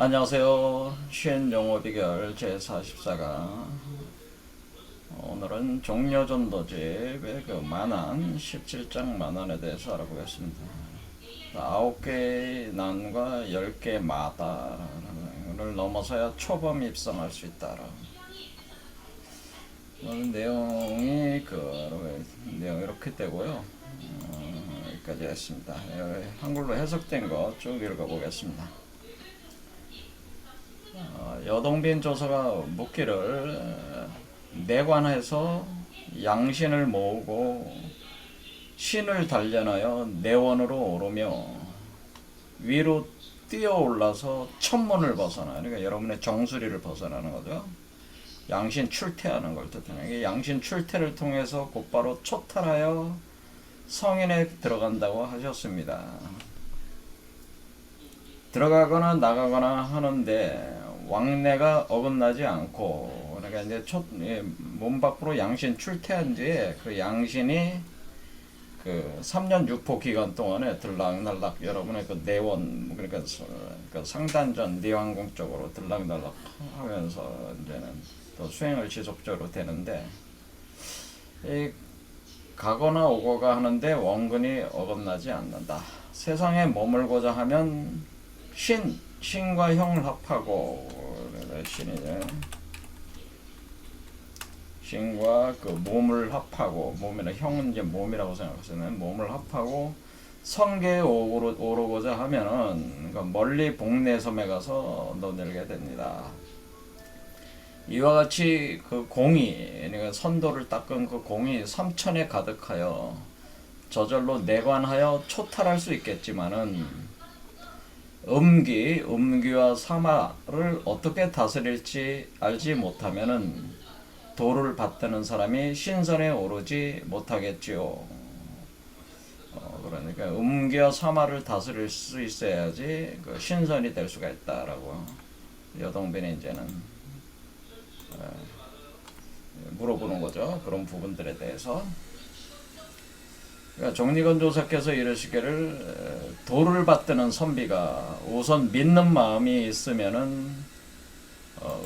안녕하세요. 쉬운 영어 비결 제44강. 오늘은 종려전도집의 그 만한 17장 만한에 대해서 알아보겠습니다. 9개의 난과 10개의 마다를 넘어서야 초범 입성할 수 있다라. 오늘 내용이 내용 이렇게 되고요. 여기까지 했습니다. 한글로 해석된 거 쭉 읽어보겠습니다. 여동빈 조사가 묻기를 내관해서 양신을 모으고 신을 단련하여 내원으로 오르며 위로 뛰어올라서 천문을 벗어나, 그러니까 여러분의 정수리를 벗어나는 거죠. 양신 출퇴하는 걸 뜻하는, 양신 출퇴를 통해서 곧바로 초탈하여 성인에 들어간다고 하셨습니다. 들어가거나 나가거나 하는데 왕래가 어긋나지 않고, 그러니까 이제 몸 밖으로 양신 출퇴한 뒤에 그 양신이 그 3년 6포 기간 동안에 들락날락 여러분의 그 내원, 그러니까 그 상단전 내왕궁 쪽으로 들락날락 하면서 이제는 또 수행을 지속적으로 되는데, 이 가거나 오거가 하는데 원근이 어긋나지 않는다. 세상에 머물고자 하면 신과 형을 합하고, 신과 그 몸을 합하고, 몸이나 형은 이제 몸이라고 생각하시는 몸을 합하고 성계에 오르고자 하면은 멀리 복내섬에 가서 너늘게 됩니다. 이와 같이 그 공이, 그러니까 선도를 닦은 그 공이 삼천에 가득하여 저절로 내관하여 초탈할 수 있겠지만은 음기와 사마를 어떻게 다스릴지 알지 못하면은 도를 받드는 사람이 신선에 오르지 못하겠지요. 그러니까 음기와 사마를 다스릴 수 있어야지 그 신선이 될 수가 있다라고 여동빈이 이제는 물어보는 거죠. 그런 부분들에 대해서. 그러니까 정리건 조사께서 이르시기를 도를 받드는 선비가 우선 믿는 마음이 있으면은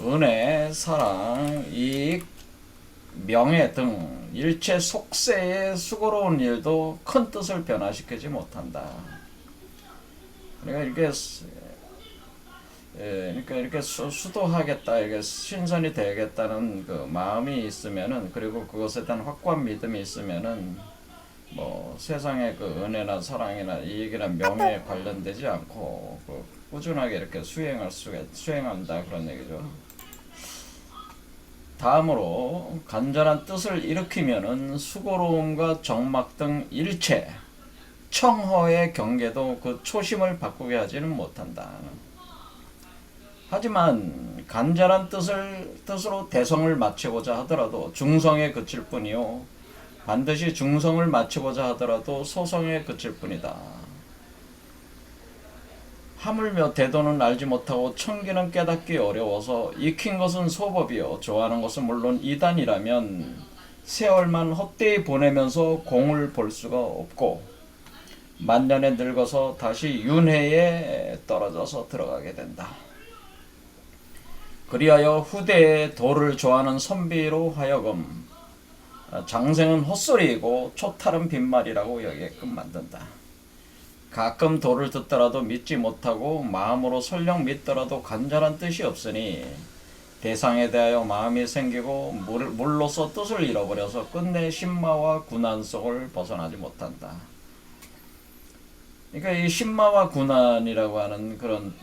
은혜, 사랑, 이익, 명예 등 일체 속세의 수고로운 일도 큰 뜻을 변화시키지 못한다. 그러니까 이렇게 수도하겠다, 이게 신선이 되겠다는 그 마음이 있으면은, 그리고 그것에 대한 확고한 믿음이 있으면은 뭐 세상의 그 은혜나 사랑이나 이익이나 명예에 관련되지 않고 꾸준하게 이렇게 수행한다, 그런 얘기죠. 다음으로 간절한 뜻을 일으키면은 수고로움과 정막 등 일체 청허의 경계도 그 초심을 바꾸게 하지는 못한다. 하지만 간절한 뜻으로 대성을 마치고자 하더라도 중성에 그칠 뿐이요, 반드시 중성을 마치고자 하더라도 소성에 그칠 뿐이다. 하물며 대도는 알지 못하고 천기는 깨닫기 어려워서 익힌 것은 소법이요 좋아하는 것은 물론 이단이라면 세월만 헛되이 보내면서 공을 볼 수가 없고 만년에 늙어서 다시 윤회에 떨어져서 들어가게 된다. 그리하여 후대에 도를 좋아하는 선비로 하여금 장생은 헛소리이고 초탈은 빈말이라고 여기게끔 만든다. 가끔 도를 듣더라도 믿지 못하고 마음으로 설령 믿더라도 간절한 뜻이 없으니 대상에 대하여 마음이 생기고 물로서 뜻을 잃어버려서 끝내 신마와 군안 속을 벗어나지 못한다. 그러니까 이 신마와 군안이라고 하는 그런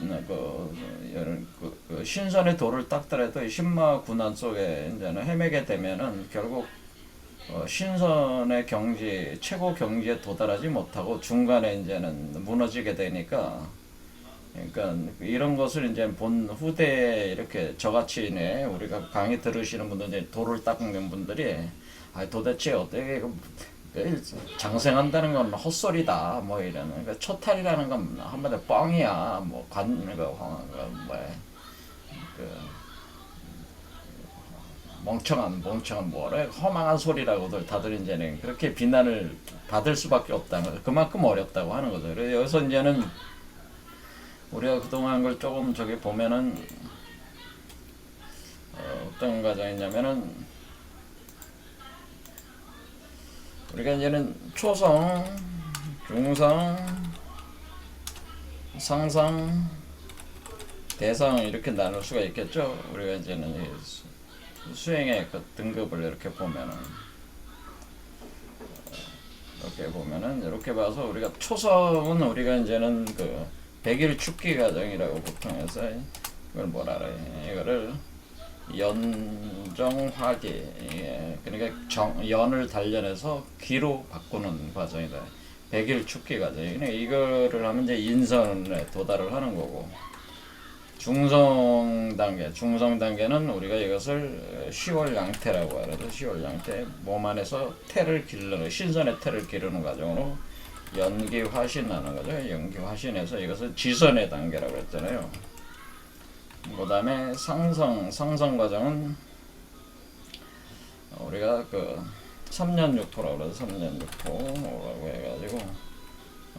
그 신선의 도를 닦더라도 이 신마와 군안 속에 이제는 헤매게 되면은 결국 신선의 경지, 최고 경지에 도달하지 못하고 중간에 이제는 무너지게 되니까, 그러니까 이런 것을 이제 본 후대에 이렇게 저같이 우리가 강의 들으시는 분들, 도를 닦는 분들이 도대체 어떻게 장생한다는 건 헛소리다 뭐 이러는, 그러니까 초탈이라는 건 한마디로 뻥이야, 뭐 멍청한 뭐래 허망한 소리라고들 다들 이제는 그렇게 비난을 받을 수밖에 없다는 거죠. 그만큼 어렵다고 하는 거죠. 그래서 여기서 이제는 우리가 그동안 걸 조금 저기 보면은 어떤 과정이냐면은 우리가 이제는 초성, 중성, 상상, 대상 이렇게 나눌 수가 있겠죠. 우리가 이제는 수행의 그 등급을 이렇게 보면은 이렇게 봐서 우리가 초성은 우리가 이제는 그 백일 축기 과정이라고 보통 해서 이걸 뭐라 그래? 이거를 연정화기, 그러니까 연을 단련해서 기로 바꾸는 과정이다. 백일 축기 과정. 이거를 하면 이제 인선에 도달을 하는 거고. 중성 단계는 우리가 이것을 시월양태라고 하거든. 시월양태, 몸 안에서 태를 기르는, 신선의 태를 기르는 과정으로 연기화신하는 거죠. 연기화신해서 이것은 지선의 단계라고 했잖아요. 그 다음에 상성 과정은 우리가 그 3년6토라고 그래서 3년6토라고 해가지고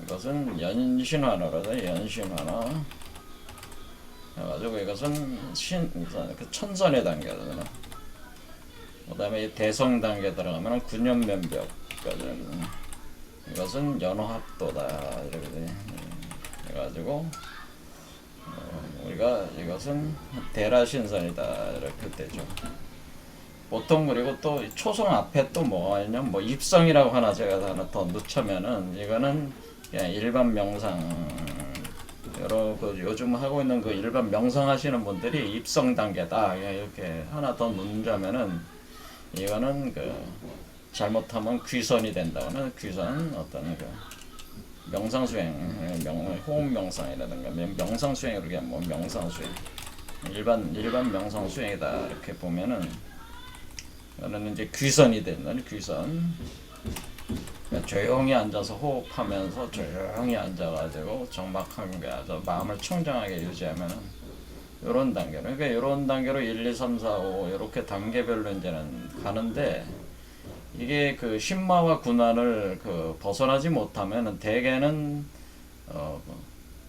이것은 연신환호라고 해서 연신환호 해가지고 이것은 그 천선의 단계잖아. 그 다음에 대성 단계 들어가면 군연면벽 이것은 연호합도다 이렇게 돼. 해가지고 우리가 이것은 대라신선이다 이렇게 되죠. 보통 그리고 또 초성 앞에 또 뭐가 있냐, 뭐 입성이라고 하나 제가 하나 더 넣자면은 이거는 그냥 일반 명상 여러 그 요즘 하고 있는 그 일반 명상 하시는 분들이 입성 단계다 이렇게 하나 더 넣자면은 이거는 그 잘못하면 귀선이 된다고는 귀선 어떤 그 명상 수행, 호흡 명상이라든가 명상 수행으로 그냥 뭐 명상 수행, 일반 명상 수행이다 이렇게 보면은 이거는 이제 귀선이 된다는 귀선. 그러니까 조용히 앉아서 호흡하면서 조용히 앉아가지고 정막하게 아주 마음을 청정하게 유지하면은 이런 단계로, 그러니까 이런 단계로 1, 2, 3, 4, 5 이렇게 단계별로 이제는 가는데. 이게 그 신마와 군환을 그 벗어나지 못하면 대개는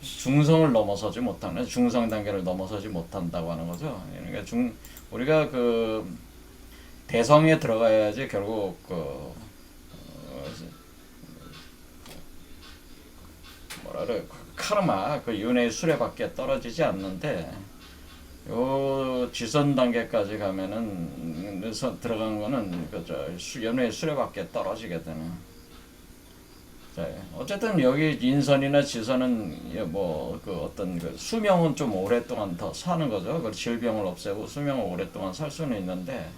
중성을 넘어서지 못하는 중성 단계를 넘어서지 못한다고 하는 거죠. 그러니까 우리가 그 대성에 들어가야지 결국 뭐라 그래, 카르마 그 윤회의 수레밖에 떨어지지 않는데. 요 지선 단계까지 가면은 들어간 거는 그저 연회의 수레밖에 떨어지게 되는. 자, 어쨌든 여기 인선이나 지선은 뭐 그 어떤 그 수명은 좀 오랫동안 더 사는 거죠. 그 질병을 없애고 수명을 오랫동안 살 수는 있는데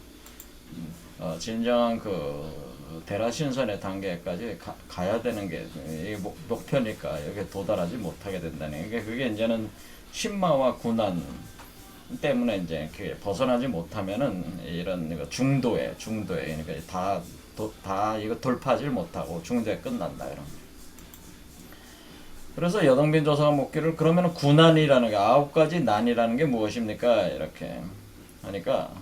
진정한 그 대라신선의 단계까지 가야 되는 게 목표니까 여기에 도달하지 못하게 된다는 게 그게 이제는 신마와 군환 때문에 이제 벗어나지 못하면은 이런 중도에 그러니까 다 이거 돌파하지 못하고 중도에 끝난다 이런. 그래서 여동빈 조사가 묻기를 그러면은 구난이라는 게 9가지 난이라는 게 무엇입니까 이렇게 하니까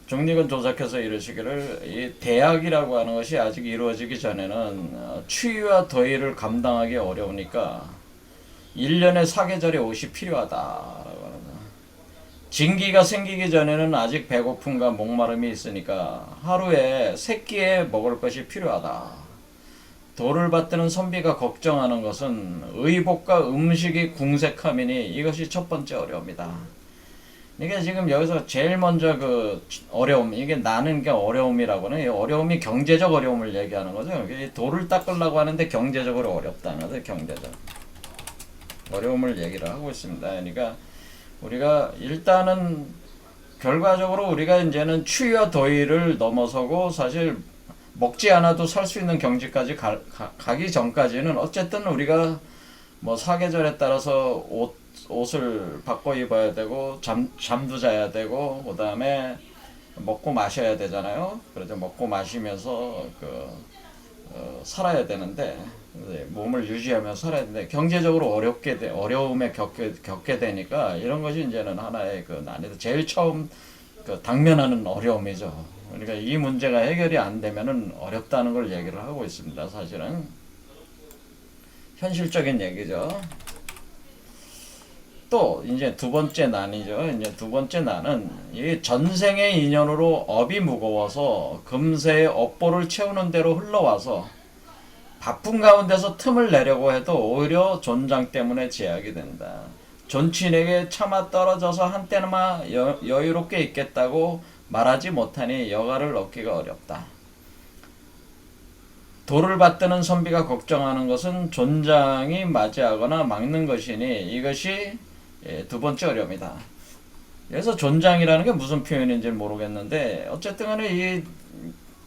중립은 조작해서 이르시기를 이 대학이라고 하는 것이 아직 이루어지기 전에는 추위와 더위를 감당하기 어려우니까 1년에 사계절의 옷이 필요하다라고 합니다. 진기가 생기기 전에는 아직 배고픔과 목마름이 있으니까 하루에 3끼에 먹을 것이 필요하다. 도를 받드는 선비가 걱정하는 것은 의복과 음식이 궁색함이니 이것이 첫 번째 어려움이다. 이게 지금 여기서 제일 먼저 그 어려움, 이게 나는 게 어려움이라고는 이 어려움이 경제적 어려움을 얘기하는 거죠. 도를 닦으려고 하는데 경제적으로 어렵다는 거죠. 경제적 어려움을 얘기를 하고 있습니다. 그러니까 우리가 일단은 결과적으로 우리가 이제는 추위와 더위를 넘어서고 사실 먹지 않아도 살 수 있는 경지까지 가기 전까지는 어쨌든 우리가 뭐 사계절에 따라서 옷을 바꿔 입어야 되고 잠도 자야 되고 그 다음에 먹고 마셔야 되잖아요. 그래서 먹고 마시면서 살아야 되는데 몸을 유지하면서 살아야 되는데 경제적으로 어려움에 겪게 되니까 이런 것이 이제는 하나의 그 난이도 제일 처음 당면하는 어려움이죠. 그러니까 이 문제가 해결이 안 되면은 어렵다는 걸 얘기를 하고 있습니다. 사실은 현실적인 얘기죠. 또 이제 두 번째 난이죠. 이제 두 번째 난은 이 전생의 인연으로 업이 무거워서 금세의 업보를 채우는 대로 흘러와서 바쁜 가운데서 틈을 내려고 해도 오히려 존장 때문에 제약이 된다. 존친에게 차마 떨어져서 한때나마 여유롭게 있겠다고 말하지 못하니 여가를 얻기가 어렵다. 도를 받드는 선비가 걱정하는 것은 존장이 맞이하거나 막는 것이니 이것이 두 번째 어려움이다. 그래서 존장이라는 게 무슨 표현인지 모르겠는데 어쨌든 간에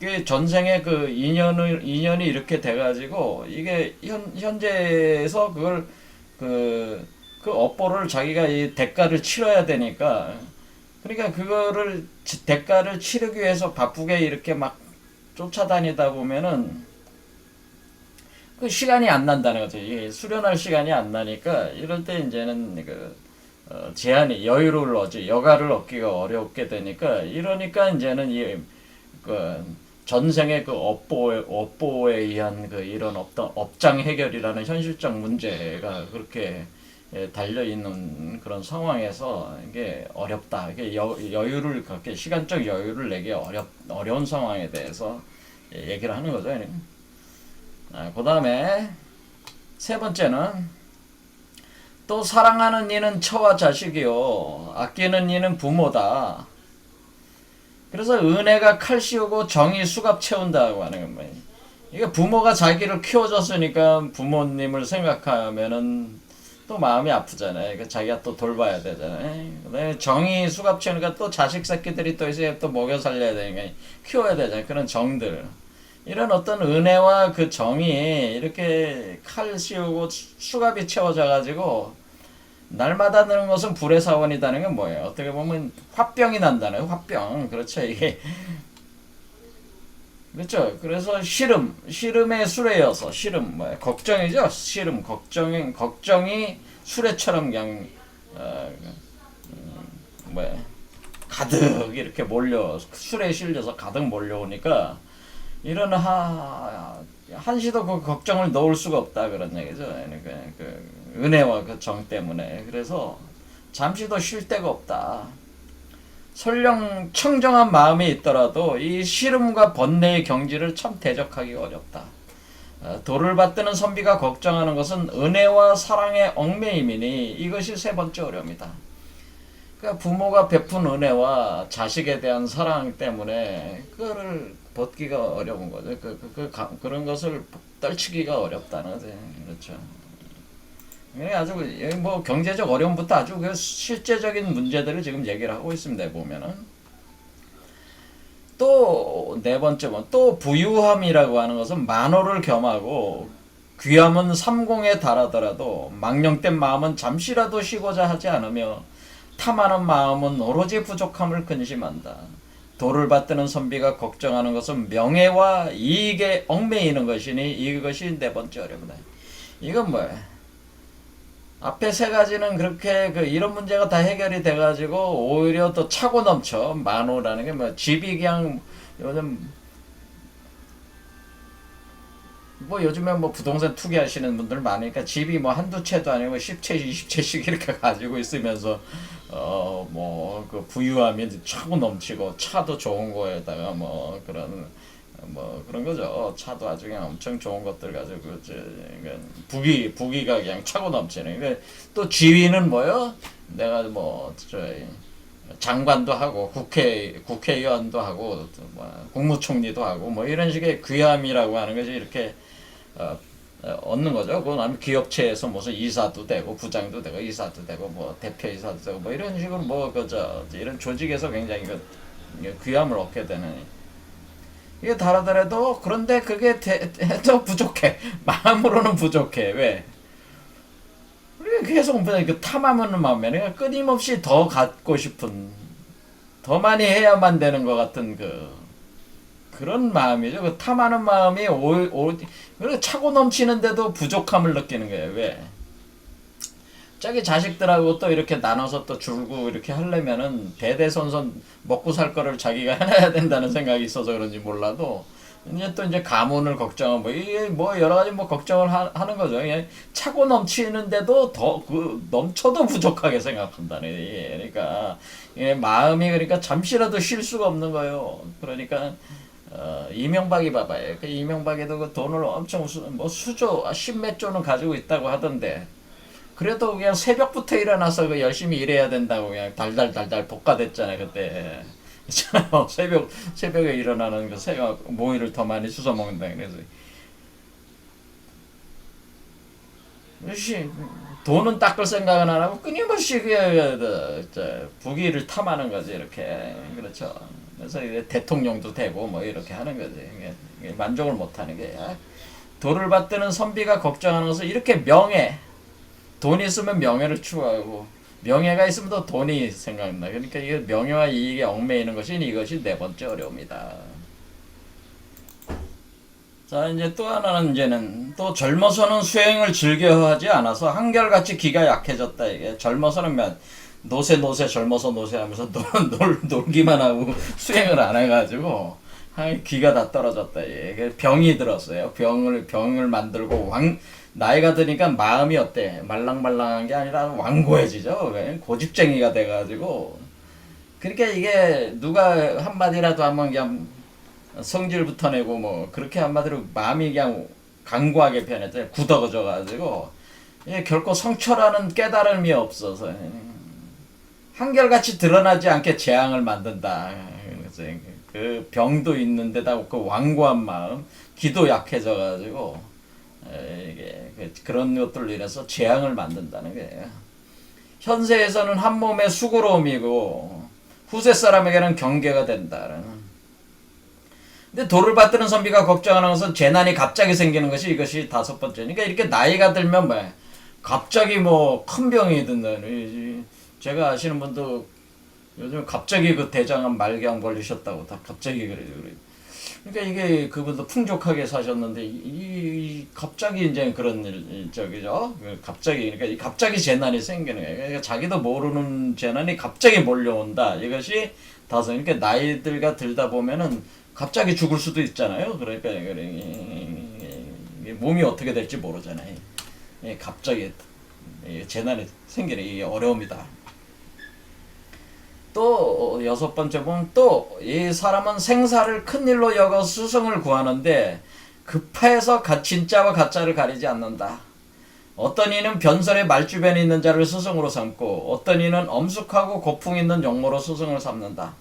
이 전생의 그 인연이 이렇게 돼가지고 이게 현재에서 그걸 그 업보를 자기가 이 대가를 치러야 되니까 그러니까 그거를 대가를 치르기 위해서 바쁘게 이렇게 막 쫓아다니다 보면은 그 시간이 안 난다는 거죠. 이게 수련할 시간이 안 나니까 이럴 때 이제는 제한이 여유를 얻지 여가를 얻기가 어렵게 되니까 이러니까 이제는 그 전생의 그 업보에 의한 그 이런 어떤 업장 해결이라는 현실적 문제가 그렇게 달려 있는 그런 상황에서 이게 어렵다. 이게 여유를 그렇게 시간적 여유를 내기 어려운 상황에 대해서 얘기를 하는 거죠. 그 다음에 세 번째는 또 사랑하는 이는 처와 자식이요 아끼는 이는 부모다. 그래서 은혜가 칼 씌우고 정이 수갑 채운다고 하는 건 뭐예요? 이게 부모가 자기를 키워줬으니까 부모님을 생각하면은 또 마음이 아프잖아요. 자기가 또 돌봐야 되잖아요. 그다음에 정이 수갑 채우니까 또 자식 새끼들이 또 이제 또 먹여 살려야 되니까 키워야 되잖아요. 그런 정들. 이런 어떤 은혜와 그 정이 이렇게 칼 씌우고 수갑이 채워져 가지고 날마다 드는 것은 불의 사원이라는 게 뭐예요? 어떻게 보면 화병이 난다는 화병. 그렇죠. 이게 그렇죠. 그래서 시름의 수레여서 뭐예요? 걱정이죠. 걱정이 수레처럼 그냥 뭐야 가득 이렇게 수레에 실려서 가득 몰려오니까 이런 한시도 그 걱정을 놓을 수가 없다 그런 얘기죠. 그러니까 그 은혜와 그 정 때문에 그래서 잠시도 쉴 데가 없다. 설령 청정한 마음이 있더라도 이 시름과 번뇌의 경지를 참 대적하기 어렵다. 도를 받드는 선비가 걱정하는 것은 은혜와 사랑의 얽매임이니 이것이 세 번째 어려움이다. 그러니까 부모가 베푼 은혜와 자식에 대한 사랑 때문에 그거를 벗기가 어려운 거죠. 그런 것을 떨치기가 어렵다는 거죠. 그렇죠. 아주 뭐 경제적 어려움부터 아주 그 실제적인 문제들을 지금 얘기를 하고 있습니다. 보면은 또 네 번째 또 부유함이라고 하는 것은 만호를 겸하고 귀함은 삼공에 달하더라도 망령된 마음은 잠시라도 쉬고자 하지 않으며 탐하는 마음은 오로지 부족함을 근심한다. 도를 받드는 선비가 걱정하는 것은 명예와 이익에 얽매이는 것이니 이것이 네 번째 어려움이다. 이건 뭐야? 앞에 세 가지는 그렇게 이런 문제가 다 해결이 돼가지고 오히려 또 차고 넘쳐. 만호라는 게 뭐 집이 그냥 요즘에 뭐 부동산 투기하시는 분들 많으니까 집이 뭐 한두 채도 아니고 10채, 20채씩 이렇게 가지고 있으면서 그 부유함이 차고 넘치고 차도 좋은 거에다가 그런 거죠. 차도 아주 그냥 엄청 좋은 것들 가지고 부기가 그냥 차고 넘치는. 그러니까 또 지위는 뭐요? 내가 장관도 하고 국회의원도 하고 국무총리도 하고 뭐 이런 식의 귀함이라고 하는 것이 이렇게 얻는 거죠. 그다음에 기업체에서 무슨 이사도 되고 부장도 되고 이사도 되고 뭐 대표이사도 되고 뭐 이런 식으로 이런 조직에서 굉장히 귀함을 얻게 되는. 이게 다르더라도 그런데 그게 더 부족해. 마음으로는 부족해. 왜? 우리가 계속 탐하는 마음에 끊임없이 더 갖고 싶은, 더 많이 해야만 되는 것 같은 그런 마음이죠. 그 탐하는 마음이 차고 넘치는데도 부족함을 느끼는 거예요. 왜? 자기 자식들하고 또 이렇게 나눠서 또 줄고 이렇게 하려면은 대대손손 먹고 살 거를 자기가 해놔야 된다는 생각이 있어서 그런지 몰라도 이제 또 이제 가문을 걱정하고 뭐, 이게 뭐 여러 가지 뭐 걱정을 하는 거죠. 그냥 차고 넘치는데도 더 그 넘쳐도 부족하게 생각한다는 그러니까 마음이 그러니까 잠시라도 쉴 수가 없는 거예요. 그러니까 이명박이 봐봐요. 그 이명박에도 그 돈을 엄청 뭐 수조 십몇 조는 가지고 있다고 하던데 그래도 그냥 새벽부터 일어나서 그 열심히 일해야 된다고 그냥 달달달달 볶아댔잖아요 그때. 있잖아요. 새벽에 일어나는 그 새가 모이를 더 많이 주워 먹는다. 그래서 역시 돈은 닦을 생각은 안 하고 끊임없이 부귀를 탐하는 거지 이렇게. 그렇죠. 그래서 이제 대통령도 되고 뭐 이렇게 하는 거지. 이게 만족을 못 하는 게 돌을 받드는 선비가 걱정하는 것은 이렇게 돈이 있으면 명예를 추구하고 명예가 있으면 더 돈이 생각나. 그러니까 이게 명예와 이익에 얽매이는 것이 이것이 네 번째 어려움이다. 자, 이제 또 하나는 이제는 또 젊어서는 수행을 즐겨하지 않아서 한결같이 기가 약해졌다. 이게 젊어서는 노세 젊어서 노세 하면서 놀기만 하고 수행을 안 해가지고 기가 다 떨어졌다. 이게 병이 들었어요. 병을 만들고 나이가 드니까 마음이 어때? 말랑말랑한 게 아니라 완고해지죠. 고집쟁이가 돼가지고. 그러니까 이게 누가 한마디라도 하면 그냥 성질부터 내고 뭐 그렇게 한마디로 마음이 그냥 강고하게 변했죠. 굳어져가지고 결코 성철하는 깨달음이 없어서 한결같이 드러나지 않게 재앙을 만든다. 그래서 그 병도 있는데다 그 완고한 마음, 기도 약해져가지고 이게 그런 것들로 인해서 재앙을 만든다는 거예요. 현세에서는 한 몸의 수고로움이고 후세 사람에게는 경계가 된다는. 근데 돌을 받드는 선비가 걱정하는 것은 재난이 갑자기 생기는 것이 이것이 다섯 번째. 그러니까 이렇게 나이가 들면 갑자기 뭐 큰 병이 든다는. 제가 아시는 분도 요즘 갑자기 그 대장암 말기암 걸리셨다고 다 갑자기 그래요. 그러니까 이게 그분도 풍족하게 사셨는데 갑자기 이제 그런 저기죠. 갑자기 그러니까 갑자기 재난이 생기는 거예요. 그러니까 자기도 모르는 재난이 갑자기 몰려온다. 이것이 다섯. 그러니까 나이들가 들다 보면은 갑자기 죽을 수도 있잖아요. 그러니까 몸이 어떻게 될지 모르잖아요. 갑자기 재난이 생기는 이게 어려움이다. 또 여섯 번째 보면 또 이 사람은 생사를 큰일로 여겨 스승을 구하는데 급해서 진짜와 가짜를 가리지 않는다. 어떤 이는 변설의 말주변에 있는 자를 스승으로 삼고 어떤 이는 엄숙하고 고풍 있는 용모로 스승을 삼는다.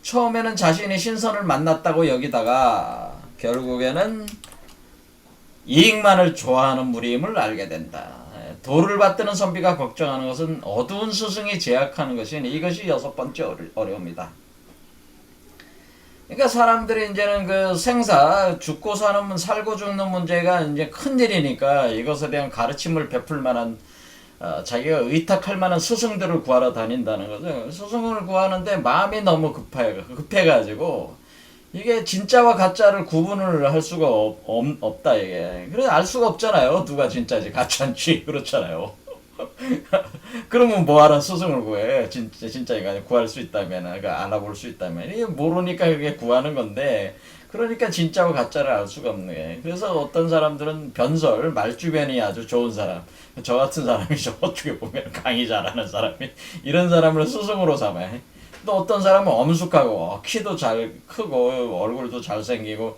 처음에는 자신이 신선을 만났다고 여기다가 결국에는 이익만을 좋아하는 무리임을 알게 된다. 돌을 받드는 선비가 걱정하는 것은 어두운 스승이 제약하는 것이니 이것이 여섯 번째 어려움이다. 그러니까 사람들이 이제는 그 생사, 죽고 사는, 살고 죽는 문제가 이제 큰 일이니까 이것에 대한 가르침을 베풀 만한 자기가 의탁할 만한 스승들을 구하러 다닌다는 거죠. 스승을 구하는데 마음이 너무 급해가지고 이게 진짜와 가짜를 구분을 할 수가 없다 이게. 그래 알 수가 없잖아요. 누가 진짜지 가짜인지. 그렇잖아요. 그러면 뭐하러 스승을 구해? 진짜가 구할 수 있다면, 그러니까 알아볼 수 있다면. 이게 모르니까 그게 구하는 건데, 그러니까 진짜와 가짜를 알 수가 없는 게. 그래서 어떤 사람들은 변설, 말주변이 아주 좋은 사람, 저 같은 사람이죠. 어떻게 보면 강의 잘하는 사람이 이런 사람을 스승으로 삼아요. 또 어떤 사람은 엄숙하고 키도 잘 크고 얼굴도 잘생기고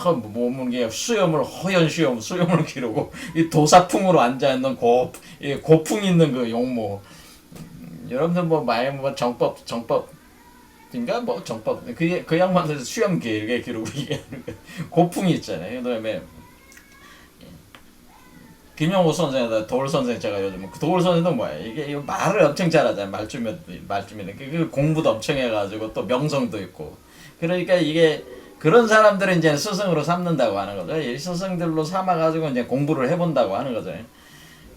몸은 그냥 허연 수염을 기르고 이 도사풍으로 앉아있는 고풍 있는 그 용모. 여러분들 뭐 정법인가 뭐 정법 그 양반들 수염 길게 기르고 이게 고풍이 있잖아요. 그다음에 김영호 선생이다 도울 선생 제가 요즘 그 도울 선생도 뭐야 이게 말을 엄청 잘하잖아요. 말주면 그 공부도 엄청 해가지고 또 명성도 있고. 그러니까 이게 그런 사람들은 이제 스승으로 삼는다고 하는 거죠. 이 스승들로 삼아가지고 이제 공부를 해본다고 하는 거죠.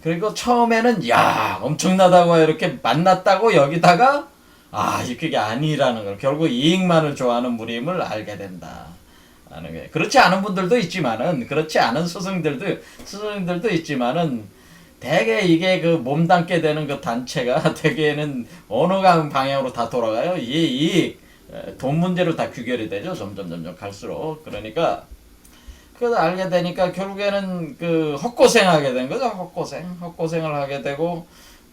그리고 처음에는 야 엄청나다고 이렇게 만났다고 여기다가 그게 아니라는 걸 결국 이익만을 좋아하는 무림을 알게 된다. 하는 게 그렇지 않은 분들도 있지만은 그렇지 않은 스승들도 있지만은 대개 이게 그 몸담게 되는 그 단체가 대개는 어느 방향으로 다 돌아가요. 이익 돈 문제로 다 귀결이 되죠. 점점 갈수록. 그러니까 그걸 알게 되니까 결국에는 그 헛고생하게 된 거죠. 헛고생을 하게 되고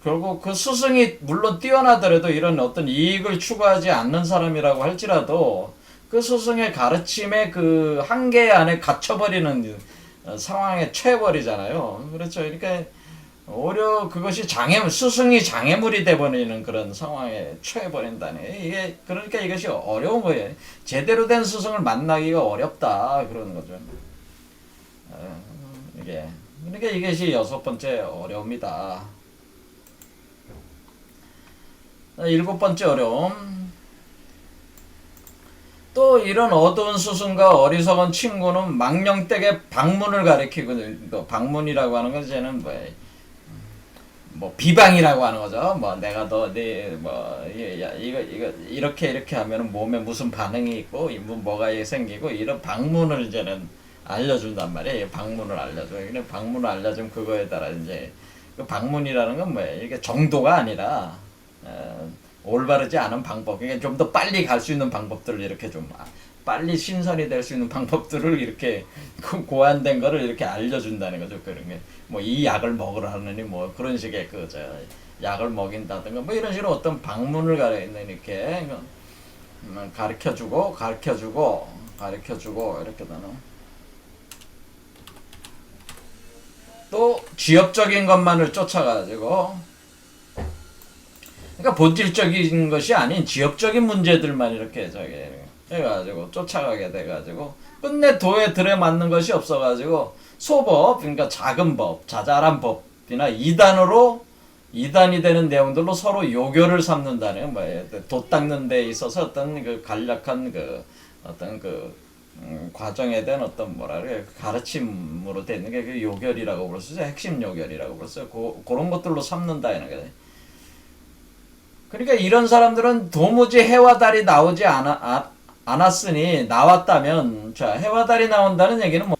결국 그 스승이 물론 뛰어나더라도 이런 어떤 이익을 추구하지 않는 사람이라고 할지라도 그 스승의 가르침의 그 한계 안에 갇혀버리는 상황에 처해버리잖아요. 그렇죠. 그러니까 오히려 그것이 스승이 장애물이 돼버리는 그런 상황에 처해버린다네. 이게 그러니까 이것이 어려운 거예요. 제대로 된 스승을 만나기가 어렵다 그러는 거죠. 이게 그러니까 이것이 6번째 어려움이다. 7번째 어려움. 또 이런 어두운 스승과 어리석은 친구는 망령되게 방문을 가리키고 방문이라고 하는 건 이제는 뭐 비방이라고 하는 거죠. 뭐 내가 이거 이렇게 하면 몸에 무슨 반응이 있고 뭐가 생기고 이런 방문을 이제는 알려준단 말이에요. 방문을 알려줘. 근데 방문을 알려주면 그거에 따라 이제 그 방문이라는 건 뭐예요? 이게 정도가 아니라 올바르지 않은 방법. 그러니까 좀 더 빨리 갈 수 있는 방법들을 이렇게 좀 빨리 신선이 될 수 있는 방법들을 이렇게 고안된 거를 이렇게 알려준다는 거죠. 그런 게 뭐 이 약을 먹으라느니 뭐 그런 식의 약을 먹인다든가 뭐 이런 식으로 어떤 방문을 이렇게 가르쳐주고 이렇게 되는. 또 지엽적인 것만을 쫓아가지고 그러니까 본질적인 것이 아닌 지엽적인 문제들만 이렇게 해가지고 쫓아가게 돼가지고 끝내 도에 들여맞는 것이 없어가지고 소법 그러니까 작은 법 자잘한 법이나 이단이 되는 내용들로 서로 요결을 삼는다는 거예요. 도 닦는 데 있어서 어떤 그 간략한 과정에 대한 어떤 가르침으로 되는 게 그 요결이라고 부를 수 있어요. 핵심 요결이라고 부를 수 있어요. 그런 것들로 삼는다는 거예요. 그러니까 이런 사람들은 도무지 해와 달이 나오지 않았으니 나왔다면 자 해와 달이 나온다는 얘기는 뭐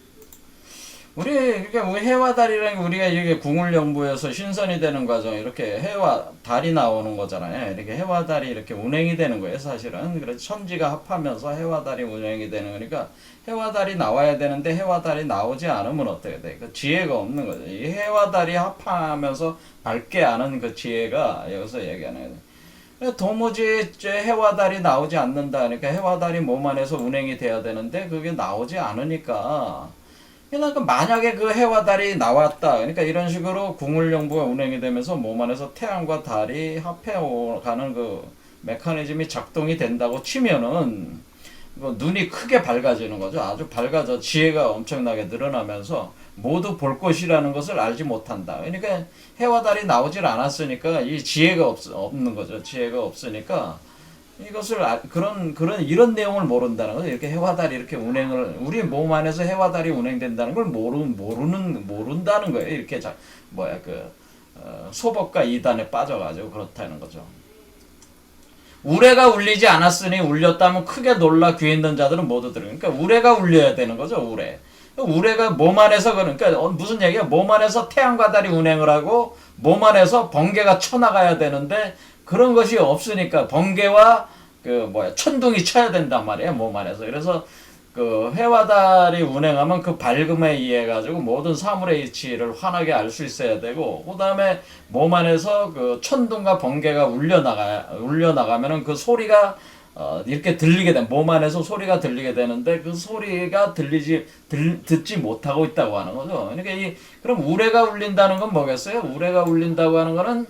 그러니까 해와 달이라는 게 우리가 이게 궁을연구해서 신선이 되는 과정 이렇게 해와 달이 나오는 거잖아요. 이렇게 해와 달이 이렇게 운행이 되는 거예요. 사실은 그래서 천지가 합하면서 해와 달이 운행이 되는 거니까 해와 달이 나와야 되는데 해와 달이 나오지 않으면 어떻게 돼? 그 지혜가 없는 거죠. 이 해와 달이 합하면서 밝게 아는 그 지혜가 여기서 얘기하는 거예요. 도무지 해와 달이 나오지 않는다. 그러니까 해와 달이 몸 안에서 운행이 돼야 되는데 그게 나오지 않으니까 그러니까 만약에 그 해와 달이 나왔다. 그러니까 이런 식으로 궁을연구가 운행이 되면서 몸 안에서 태양과 달이 합해가는 그 메커니즘이 작동이 된다고 치면은 눈이 크게 밝아지는 거죠. 아주 밝아져 지혜가 엄청나게 늘어나면서 모두 볼 것이라는 것을 알지 못한다. 그러니까 해와 달이 나오질 않았으니까 이 지혜가 없는 거죠. 지혜가 없으니까 이것을 이런 내용을 모른다는 거죠. 이렇게 해와 달이 이렇게 운행을 우리 몸 안에서 해와 달이 운행된다는 걸 모른다는 거예요. 이렇게 소법과 이단에 빠져가지고 그렇다는 거죠. 우레가 울리지 않았으니 울렸다면 크게 놀라 귀 있는 자들은 모두 들으. 그러니까 우레가 울려야 되는 거죠. 우레가 몸 안에서 그러니까 무슨 얘기야? 몸 안에서 태양과 달이 운행을 하고 몸 안에서 번개가 쳐나가야 되는데 그런 것이 없으니까 번개와 천둥이 쳐야 된단 말이에요. 몸 안에서. 그래서 그 해와 달이 운행하면 그 밝음에 의해 가지고 모든 사물의 이치를 환하게 알 수 있어야 되고 그다음에 몸 안에서 그 천둥과 번개가 울려나가면은 그 소리가 이렇게 들리게 된 몸 안에서 소리가 들리게 되는데 그 소리가 듣지 못하고 있다고 하는 거죠. 그러니까 그럼 우레가 울린다는 건 뭐겠어요? 우레가 울린다고 하는 거는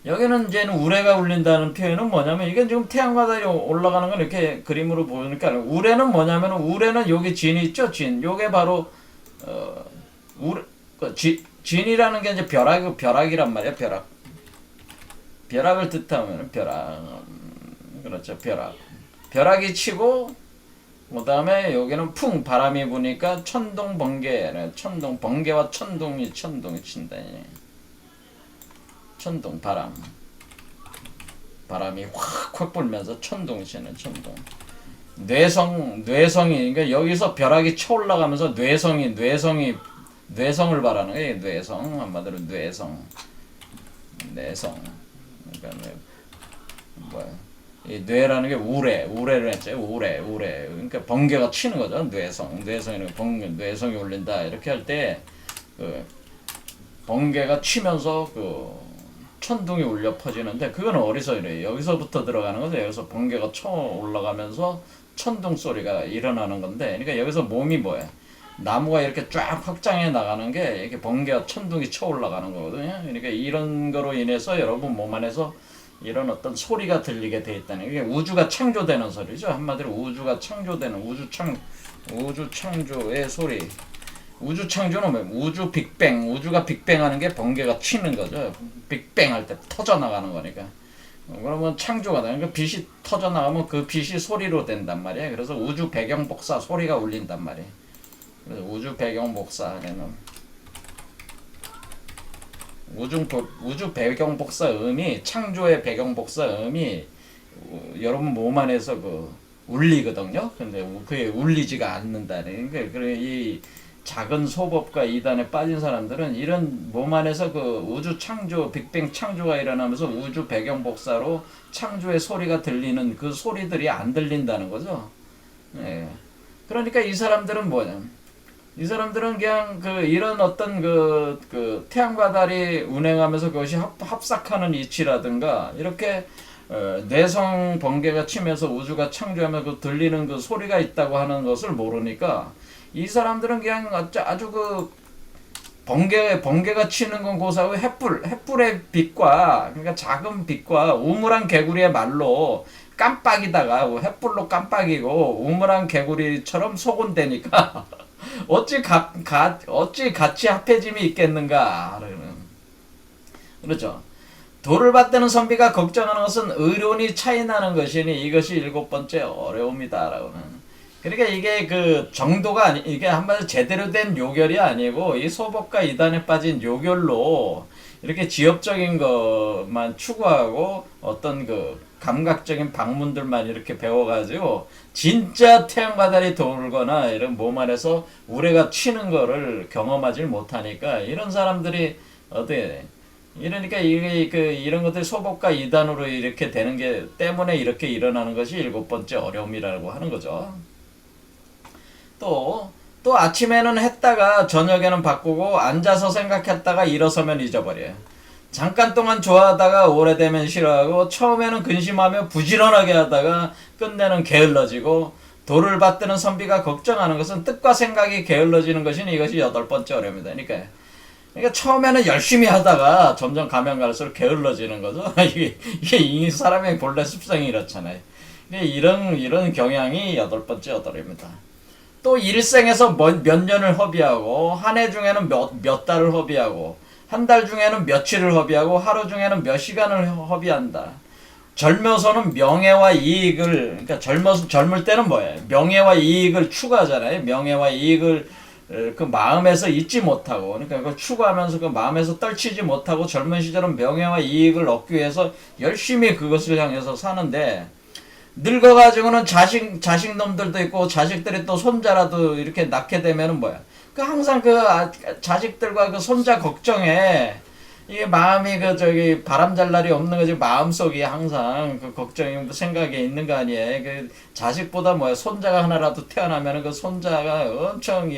여기는 이제는 우레가 울린다는 표현은 뭐냐면 이게 지금 태양과 달이 올라가는 건 이렇게 그림으로 보니까 우레는 뭐냐면 우레는 여기 진이 있죠. 진 요게 바로 진이라는 게 이제 벼락이란 말이야. 벼락을 뜻하면 벼락 그렇죠. 벼락이 치고 그다음에 여기는 풍 바람이 부니까 천둥 번개와 천둥이 친다. 천둥 바람이 확 불면서 천둥이 치는 천둥. 뇌성이 그러니까 여기서 벼락이 쳐올라가면서 뇌성을 바라는 거예요. 뇌성 한마디로 뇌성. 그러니까 이 뇌라는 게 우레를 했죠. 우레. 그러니까 번개가 치는 거죠. 뇌성에는 뇌성이 울린다. 이렇게 할 때 그 번개가 치면서 그 천둥이 울려 퍼지는데 그건 어디서 이래요? 여기서부터 들어가는 거죠. 여기서 번개가 쳐 올라가면서 천둥 소리가 일어나는 건데, 그러니까 여기서 몸이 뭐예요? 나무가 이렇게 쫙 확장해 나가는 게 이렇게 번개와 천둥이 쳐 올라가는 거거든요. 그러니까 이런 거로 인해서 여러분 몸 안에서 이런 어떤 소리가 들리게 돼 있다는 게 우주가 창조되는 소리죠. 한마디로 우주가 창조되는 우주 창조의 소리. 우주 창조는 뭐예요? 우주가 빅뱅하는 게 번개가 치는 거죠. 빅뱅 할 때 터져 나가는 거니까. 그러면 창조가 되는 그 빛이 터져 나가면 그 빛이 소리로 된단 말이에요. 그래서 우주 배경 복사 소리가 울린단 말이에요. 그래서 우주 배경 복사는 우주 배경 복사 음이 창조의 배경 복사 음이 여러분 몸 안에서 그 울리거든요. 근데 그게 울리지가 않는다는 게 이 작은 소법과 이단에 빠진 사람들은 이런 몸 안에서 그 우주 창조, 빅뱅 창조가 일어나면서 우주 배경 복사로 창조의 소리가 들리는 그 소리들이 안 들린다는 거죠. 예. 그러니까 이 사람들은 뭐냐? 이 사람들은 그냥 이런 어떤 태양과 달이 운행하면서 그것이 합삭하는 이치라든가 이렇게 뇌성 번개가 치면서 우주가 창조하면서 그 들리는 그 소리가 있다고 하는 것을 모르니까 이 사람들은 그냥 아주 번개가 치는 건 고사하고 횃불의 빛과, 그러니까 작은 빛과 우물한 개구리의 말로 깜빡이다가 횃불로 깜빡이고 우물한 개구리처럼 속은다니까 어찌 같이 합해짐이 있겠는가. 그렇죠. 도를 받드는 선비가 걱정하는 것은 의론이 차이나는 것이니 이것이 7번째 어려움이다라고는. 그러니까 이게 정도가 이게 한마디로 제대로 된 요결이 아니고 이 소법과 이단에 빠진 요결로 이렇게 지엽적인 것만 추구하고 어떤 감각적인 방문들만 이렇게 배워가지고 진짜 태양과 달이 돌거나 이런 몸 안에서 우레가 치는 거를 경험하지 못하니까 이런 사람들이 이러니까 이런 것들이 소법과 이단으로 이렇게 되는 게 때문에 이렇게 일어나는 것이 7번째 어려움이라고 하는 거죠. 또 아침에는 했다가 저녁에는 바꾸고 앉아서 생각했다가 일어서면 잊어버려요. 잠깐 동안 좋아하다가 오래되면 싫어하고 처음에는 근심하며 부지런하게 하다가 끝내는 게을러지고 도를 받드는 선비가 걱정하는 것은 뜻과 생각이 게을러지는 것이니 이것이 8번째 어려움이다. 그러니까 처음에는 열심히 하다가 점점 가면 갈수록 게을러지는 거죠. 이게 이 사람의 본래 습성이 이렇잖아요. 이런 경향이 8번째 어려움입니다. 또 일생에서 몇 년을 허비하고 한 해 중에는 몇 달을 허비하고 한 달 중에는 며칠을 허비하고 하루 중에는 몇 시간을 허비한다. 젊어서는 명예와 이익을, 그러니까 젊을 때는 뭐예요? 명예와 이익을 추구하잖아요. 명예와 이익을 그 마음에서 잊지 못하고, 그러니까 그걸 추구하면서 그 마음에서 떨치지 못하고 젊은 시절은 명예와 이익을 얻기 위해서 열심히 그것을 향해서 사는데 늙어가지고는 자식 놈들도 있고 자식들이 또 손자라도 이렇게 낳게 되면은 뭐야? 항상 자식들과 그 손자 걱정에 이게 마음이 바람잘 날이 없는 거지. 마음속이 항상 걱정이 생각이 있는 거 아니에요. 자식보다 뭐야? 손자가 하나라도 태어나면은 그 손자가 엄청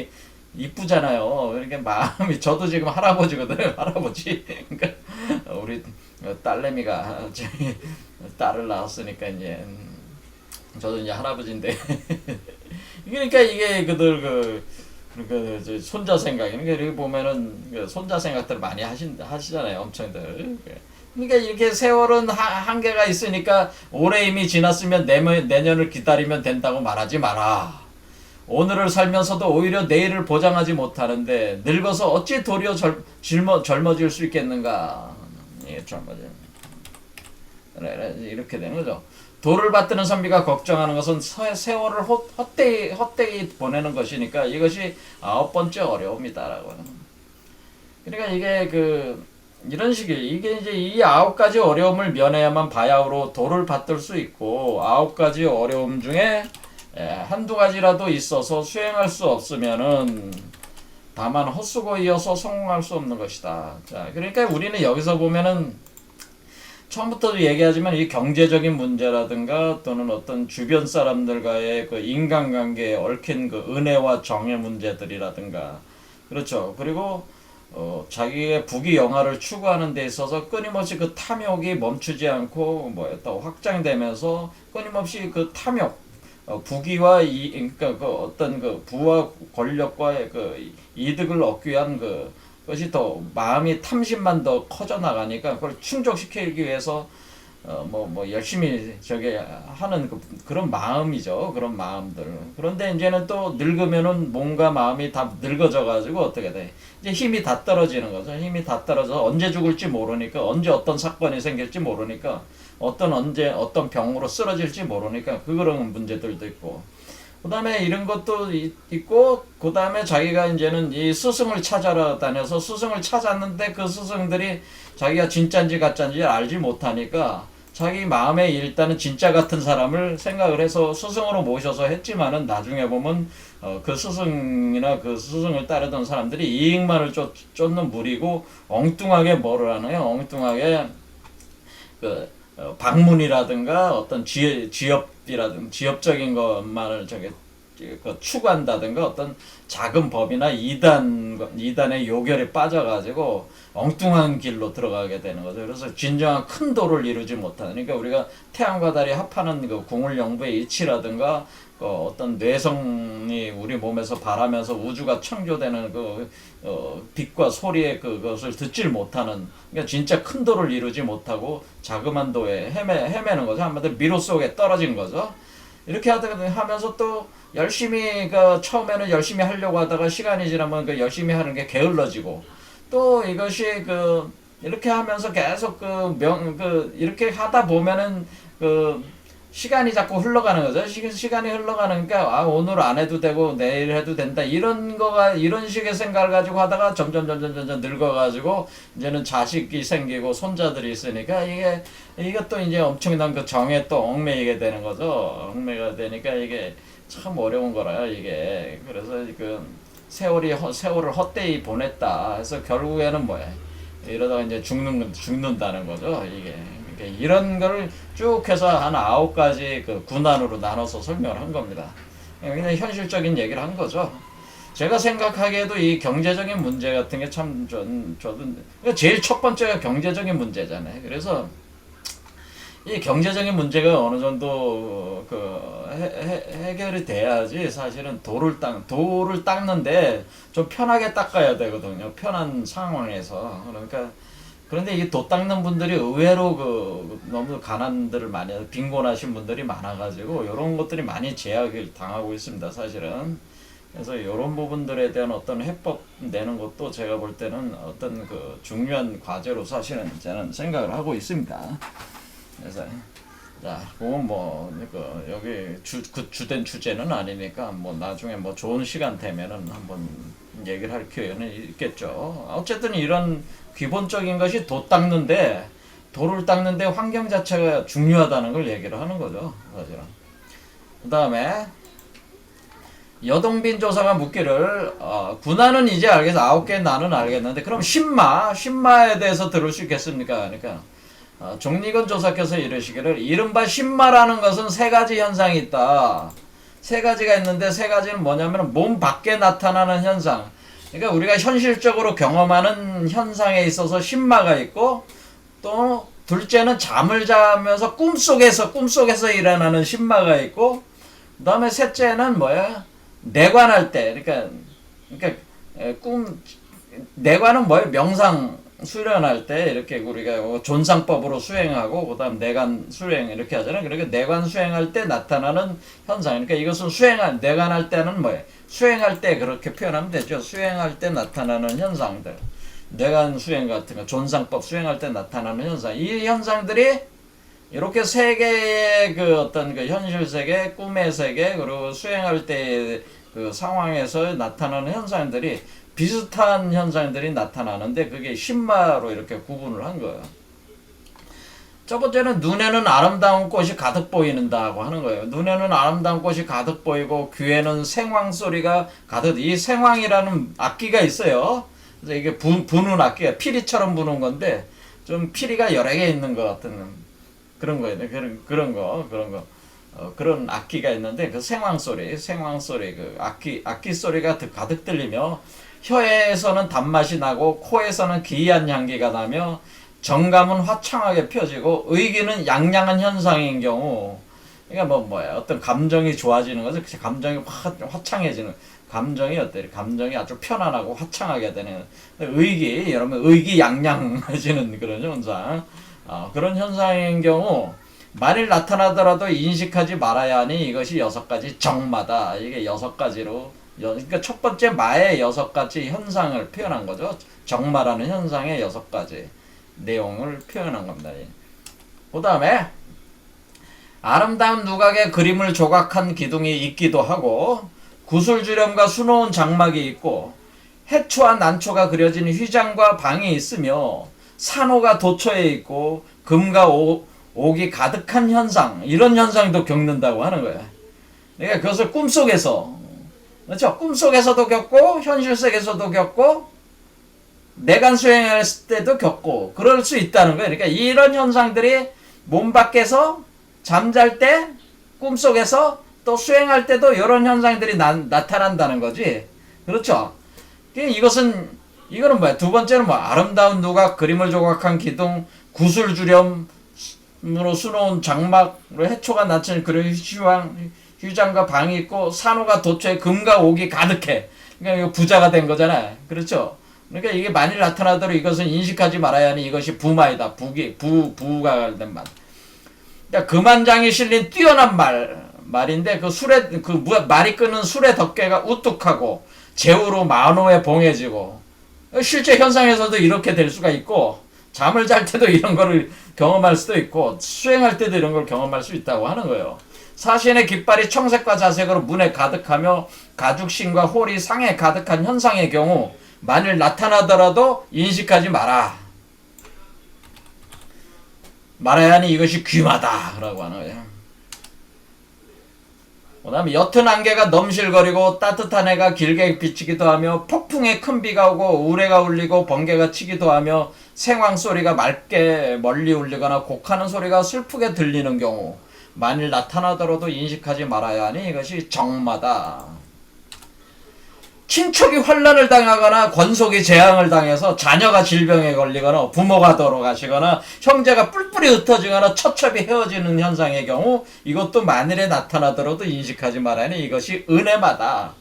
이쁘잖아요. 이렇게 마음이, 저도 지금 할아버지거든요. 할아버지. 그러니까 우리 딸내미가 딸을 낳았으니까 이제 저도 이제 할아버지인데 그러니까 이게 손자 생각, 그러니까 이렇게 보면은 손자 생각들 많이 하시잖아요, 엄청들. 그러니까 이렇게 세월은 한계가 있으니까 올해 이미 지났으면 내년을 기다리면 된다고 말하지 마라. 오늘을 살면서도 오히려 내일을 보장하지 못하는데 늙어서 어찌 도리어 젊어질 수 있겠는가. 예, 이렇게 되는 거죠. 도를 받드는 선비가 걱정하는 것은 세월을 헛되이 보내는 것이니까 이것이 9번째 어려움이다라고 하는. 그러니까 이게 이런 식이 이게 이제 이 9가지 어려움을 면해야만 바야흐로 도를 받들 수 있고 9가지 어려움 중에 한두 가지라도 있어서 수행할 수 없으면은 다만 헛수고이어서 성공할 수 없는 것이다. 자, 그러니까 우리는 여기서 보면은 처음부터도 얘기하지만 이 경제적인 문제라든가 또는 어떤 주변 사람들과의 그 인간관계에 얽힌 그 은혜와 정의 문제들이라든가 그렇죠. 그리고 자기의 부귀영화를 추구하는 데 있어서 끊임없이 그 탐욕이 멈추지 않고 또 확장되면서 끊임없이 그 탐욕 부귀와 그러니까 그 어떤 그 부와 권력과의 그 이득을 얻기 위한 그것이 더 마음이 탐심만 더 커져 나가니까 그걸 충족시키기 위해서 열심히 저게 하는 그런 마음이죠. 그런 마음들. 그런데 이제는 또 늙으면은 몸과 마음이 다 늙어져 가지고 어떻게 돼? 이제 힘이 다 떨어지는 거죠. 힘이 다 떨어져 언제 죽을지 모르니까 언제 어떤 사건이 생길지 모르니까 언제 어떤 병으로 쓰러질지 모르니까 그런 문제들도 있고. 그다음에 이런 것도 있고 그다음에 자기가 이제는 이 스승을 찾아러 다녀서 스승을 찾았는데 그 스승들이 자기가 진짜인지 가짜인지 알지 못하니까 자기 마음에 일단은 진짜 같은 사람을 생각을 해서 스승으로 모셔서 했지만은 나중에 보면 그 스승이나 그 스승을 따르던 사람들이 이익만을 쫓는 무리고 엉뚱하게 뭐를 하나요? 엉뚱하게 방문이라든가 어떤 지엽이라든가 지엽적인 것만을 추구한다든가 어떤 작은 법이나 이단의 요결에 빠져가지고 엉뚱한 길로 들어가게 되는 거죠. 그래서 진정한 큰 도를 이루지 못하는. 그러니까 우리가 태양과 달이 합하는 그 궁을영부의 이치라든가 어떤 뇌성이 우리 몸에서 발하면서 우주가 창조되는 빛과 소리의 그것을 듣질 못하는, 그러니까 진짜 큰 도를 이루지 못하고 자그만 도에 헤매는 거죠. 한마디로 미로 속에 떨어진 거죠. 이렇게 하면서 또 열심히 처음에는 열심히 하려고 하다가 시간이 지나면 열심히 하는 게 게을러지고 또 이것이 이렇게 하면서 계속 이렇게 하다 보면은 시간이 자꾸 흘러가는 거죠. 시간이 흘러가니까 오늘 안 해도 되고 내일 해도 된다 이런 식의 생각을 가지고 하다가 점점 늙어가지고 이제는 자식이 생기고 손자들이 있으니까 이것도 이제 엄청난 그 정에 또 얽매이게 되는 거죠. 얽매가 되니까 이게 참 어려운 거라요 이게. 그래서 세월을 헛되이 보냈다 해서 결국에는 이러다가 이제 죽는다는 거죠 이게. 이런 걸 쭉 해서 한 9가지 군안으로 나눠서 설명을 한 겁니다. 그냥 현실적인 얘기를 한 거죠. 제가 생각하기에도 이 경제적인 문제 같은 게 참 저도 제일 첫 번째가 경제적인 문제잖아요. 그래서 이 경제적인 문제가 어느 정도 해결이 돼야지 사실은 돌을 닦는데 좀 편하게 닦아야 되거든요. 편한 상황에서. 그런데 이 도 닦는 분들이 의외로 너무 가난들을 많이 해서 빈곤하신 분들이 많아가지고 이런 것들이 많이 제약을 당하고 있습니다. 사실은. 그래서 이런 부분들에 대한 어떤 해법 내는 것도 제가 볼 때는 어떤 중요한 과제로 사실은 저는 생각을 하고 있습니다. 그래서 자, 그건 여기 주된 주제는 아니니까 나중에 좋은 시간 되면은 한번 얘기를 할 기회는 있겠죠. 어쨌든 이런 기본적인 것이 도를 닦는데 환경 자체가 중요하다는 걸 얘기를 하는 거죠, 사실은. 그 다음에 여동빈 조사가 묻기를 군안은 이제 알겠어. 9개 나는 알겠는데 그럼 신마에 대해서 들을 수 있겠습니까? 그러니까 종리건 조사께서 이르시기를 이른바 신마라는 것은 3가지 현상이 있다. 3가지가 있는데 3가지는 뭐냐면 몸 밖에 나타나는 현상. 그러니까 우리가 현실적으로 경험하는 현상에 있어서 신마가 있고 또 둘째는 잠을 자면서 꿈속에서 일어나는 신마가 있고 그 다음에 셋째는 내관할 때 그러니까 내관은 명상 수련할 때 이렇게 우리가 존상법으로 수행하고 그다음 내관 수행 이렇게 하잖아요. 그러니까 내관 수행할 때 나타나는 현상. 그러니까 이것은 내관할 때는 수행할 때 그렇게 표현하면 되죠. 수행할 때 나타나는 현상들. 내관 수행 같은 거, 존상법 수행할 때 나타나는 현상. 이 현상들이 이렇게 3개의 어떤 현실 세계, 꿈의 세계, 그리고 수행할 때 상황에서 나타나는 현상들이 비슷한 현상들이 나타나는데 그게 신마로 이렇게 구분을 한 거예요. 첫 번째는 눈에는 아름다운 꽃이 가득 보인다고 하는 거예요. 눈에는 아름다운 꽃이 가득 보이고 귀에는 생황 소리가 가득. 이 생황이라는 악기가 있어요. 그래서 이게 부는 악기가 피리처럼 부는 건데 좀 피리가 여러 개 있는 것 같은 그런 거예요. 그런 거. 그런 악기가 있는데 그 생황 소리 그 악기 소리가 가득 들리며 혀에서는 단맛이 나고 코에서는 기이한 향기가 나며 정감은 화창하게 펴지고 의기는 양양한 현상인 경우, 그러니까 뭐야 어떤 감정이 좋아지는 거죠. 감정이 화창해지는, 감정이 어때? 감정이 아주 편안하고 화창하게 되는 의기, 여러분 의기양양해지는 그런 현상. 그런 현상인 경우 만일 나타나더라도 인식하지 말아야 하니 이것이 6가지 정마다. 이게 6가지로, 그러니까 첫 번째 마의 6가지 현상을 표현한 거죠. 정마라는 현상의 6가지 내용을 표현한 겁니다. 그 다음에 아름다운 누각의 그림을 조각한 기둥이 있기도 하고 구슬주렴과 수놓은 장막이 있고 해초와 난초가 그려진 휘장과 방이 있으며 산호가 도처에 있고 금과 옥이 가득한 현상, 이런 현상도 겪는다고 하는 거예요. 그러니까 그것을 꿈속에서, 그렇죠? 꿈속에서도 겪고 현실 세계에서도 겪고 내간 수행할 때도 겪고 그럴 수 있다는 거예요. 그러니까 이런 현상들이 몸 밖에서 잠잘 때, 꿈속에서 또 수행할 때도 이런 현상들이 나타난다는 거지. 그렇죠? 이거는 뭐야? 두 번째는 뭐 아름다운 누각, 그림을 조각한 기둥, 구슬주렴으로 수놓은 장막으로 해초가 나치는 그런 휘장과 방이 있고 산호가 도처에 금과 옥이 가득해. 그러니까 이거 부자가 된 거잖아. 그렇죠? 그러니까 이게 만일 나타나도록 이것은 인식하지 말아야 하니 이것이 부마이다. 부가 관련된 말. 그러니까 금한장이 실린 뛰어난 말인데 말이 끄는 술의 덮개가 우뚝하고 제후로 만호에 봉해지고, 실제 현상에서도 이렇게 될 수가 있고 잠을 잘 때도 이런 거를 경험할 수도 있고 수행할 때도 이런 걸 경험할 수 있다고 하는 거예요. 사신의 깃발이 청색과 자색으로 문에 가득하며 가죽신과 홀이 상에 가득한 현상의 경우 만일 나타나더라도 인식하지 말아야 하니 이것이 귀마다 라고 하는 거예요. 그 다음에 옅은 안개가 넘실거리고 따뜻한 해가 길게 비치기도 하며 폭풍에 큰 비가 오고 우레가 울리고 번개가 치기도 하며 생황 소리가 맑게 멀리 울리거나 곡하는 소리가 슬프게 들리는 경우 만일 나타나더라도 인식하지 말아야 하니 이것이 정마다. 친척이 환난을 당하거나 권속이 재앙을 당해서 자녀가 질병에 걸리거나 부모가 돌아가시거나 형제가 뿔뿔이 흩어지거나 처첩이 헤어지는 현상의 경우 이것도 만일에 나타나더라도 인식하지 말아야 하니 이것이 은혜마다.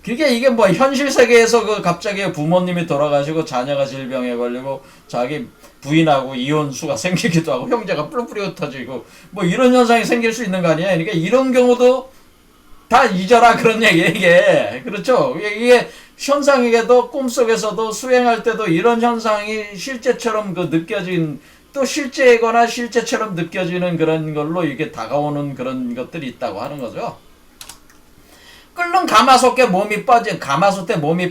그게 이게 뭐 현실 세계에서 갑자기 부모님이 돌아가시고 자녀가 질병에 걸리고 자기 부인하고 이혼수가 생기기도 하고 형제가 뿔뿔이 흩어지고 뭐 이런 현상이 생길 수 있는 거 아니에요. 그러니까 이런 경우도 다 잊어라 그런 얘기예요, 이게. 그렇죠? 이게 현상에게도 꿈속에서도 수행할 때도 이런 현상이 실제처럼 느껴진, 또 실제거나 실제처럼 느껴지는 그런 걸로 이게 다가오는 그런 것들이 있다고 하는 거죠. 끓는 가마솥에 몸이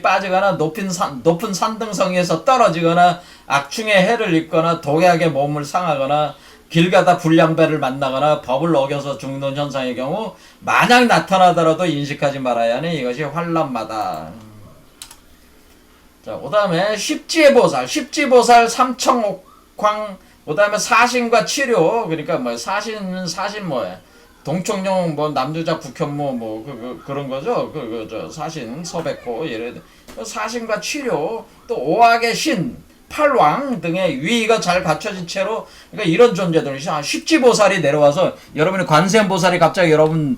빠지거나 높은 산등성이에서 떨어지거나 악충의 해를 입거나 독약의 몸을 상하거나 길 가다 불량배를 만나거나 법을 어겨서 죽는 현상의 경우 만약 나타나더라도 인식하지 말아야 하니 이것이 환난마다. 자, 그 다음에 십지보살 삼청옥황, 그 다음에 사신과 치료. 그러니까 뭐 사신 뭐야? 동청룡 남주작 국현무 그런 거죠. 사신 서백호 예를 들어 사신과 치료, 또 오악의 신, 팔왕 등의 위가 잘 갖춰진 채로, 그러니까 이런 존재들, 십지보살이 내려와서 여러분이 관세음보살이 갑자기 여러분